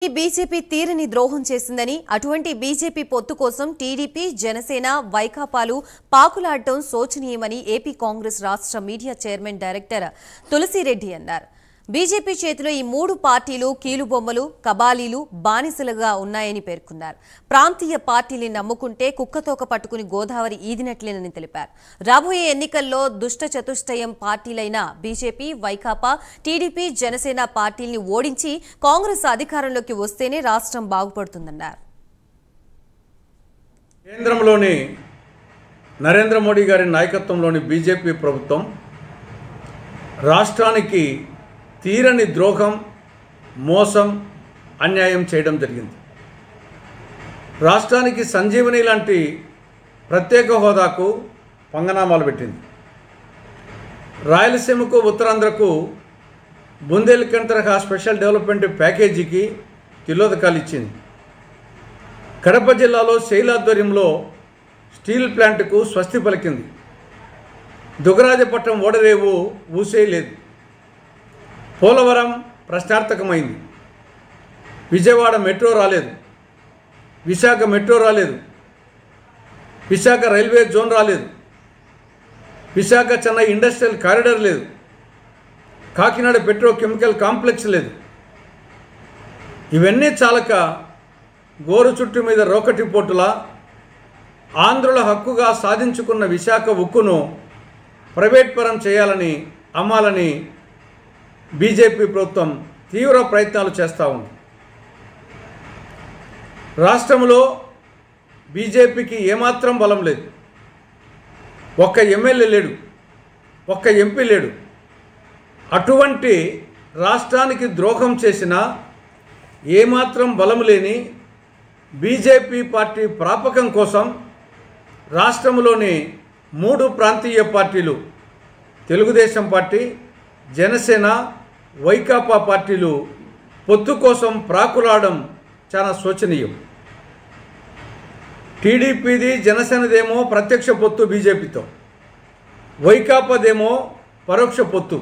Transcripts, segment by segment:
BJP తీరని ద్రోహం చేసిందని అటువంటి బీజేపీ పొత్తు కోసం టీడీపీ జనసేన వైకాపాలు పాకులాడటం శోచనీయమని ఏపీ కాంగ్రెస్ రాష్ట్ర మీడియా చైర్మన్ డైరెక్టర్ తులసిరెడ్డి అన్నారు. బీజేపీ చేతిలో ఈ మూడు పార్టీలు కీలుబొమ్మలు కబాలీలు బానిసలుగా ఉన్నాయని పేర్కొన్నారు. ప్రాంతీయ పార్టీని నమ్ముకుంటే కుక్కతోక పట్టుకుని గోదావరి ఈదినట్లేనని తెలిపారు. రాబోయే ఎన్నికల్లో దుష్ట చతుష్టయం పార్టీలైన బీజేపీ వైకాపా టీడీపీ జనసేన పార్టీల్ని ఓడించి కాంగ్రెస్ అధికారంలోకి వస్తేనే రాష్ట్రం బాగుపడుతుందన్నారు. కేంద్రంలోని నరేంద్ర మోడీ గారి నాయకత్వంలోని బీజేపీ ప్రభుత్వం రాష్ట్రానికి తీరని ద్రోహం మోసం అన్యాయం చేయడం జరిగింది. రాష్ట్రానికి సంజీవని లాంటి ప్రత్యేక హోదాకు పంగనామాలు పెట్టింది. రాయలసీమకు ఉత్తరాంధ్రకు బుందేల్ఖండ్ తరహా స్పెషల్ డెవలప్మెంట్ ప్యాకేజీకి తిలోదకాలు ఇచ్చింది. కడప జిల్లాలో శైలాధ్వర్యంలో స్టీల్ ప్లాంట్కు స్వస్తి పలికింది. దుగరాజపట్నం ఓడరేవు ఊసేయలేదు. పోలవరం ప్రశ్నార్థకమైంది. విజయవాడ మెట్రో రాలేదు. విశాఖ మెట్రో రాలేదు. విశాఖ రైల్వే జోన్ రాలేదు. విశాఖ చెన్నై ఇండస్ట్రియల్ కారిడార్ లేదు. కాకినాడ పెట్రోకెమికల్ కాంప్లెక్స్ లేదు. ఇవన్నీ చాలక గోరు చుట్టు మీద రోకటి పోటులా ఆంధ్రుల హక్కుగా సాధించుకున్న విశాఖ ఉక్కును ప్రైవేట్ పరం చేయాలని అమ్మాలని బీజేపీ ప్రభుత్వం తీవ్ర ప్రయత్నాలు చేస్తూ ఉంది. రాష్ట్రంలో బీజేపీకి ఏమాత్రం బలం లేదు. ఒక్క ఎమ్మెల్యే లేడు, ఒక్క ఎంపీ లేడు. అటువంటి రాష్ట్రానికి ద్రోహం చేసిన ఏమాత్రం బలం లేని బీజేపీ పార్టీ ప్రాపకం కోసం రాష్ట్రంలోని మూడు ప్రాంతీయ పార్టీలు తెలుగుదేశం పార్టీ, జనసేన, వైకాపా పార్టీలు పొత్తు కోసం ప్రాకులాడడం చాలా శోచనీయం. టీడీపీది జనసేనదేమో ప్రత్యక్ష పొత్తు బీజేపీతో, వైకాపాదేమో పరోక్ష పొత్తు.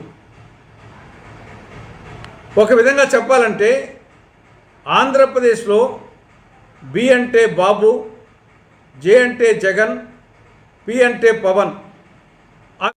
ఒక విధంగా చెప్పాలంటే ఆంధ్రప్రదేశ్లో బి అంటే బాబు, జే అంటే జగన్, పి అంటే పవన్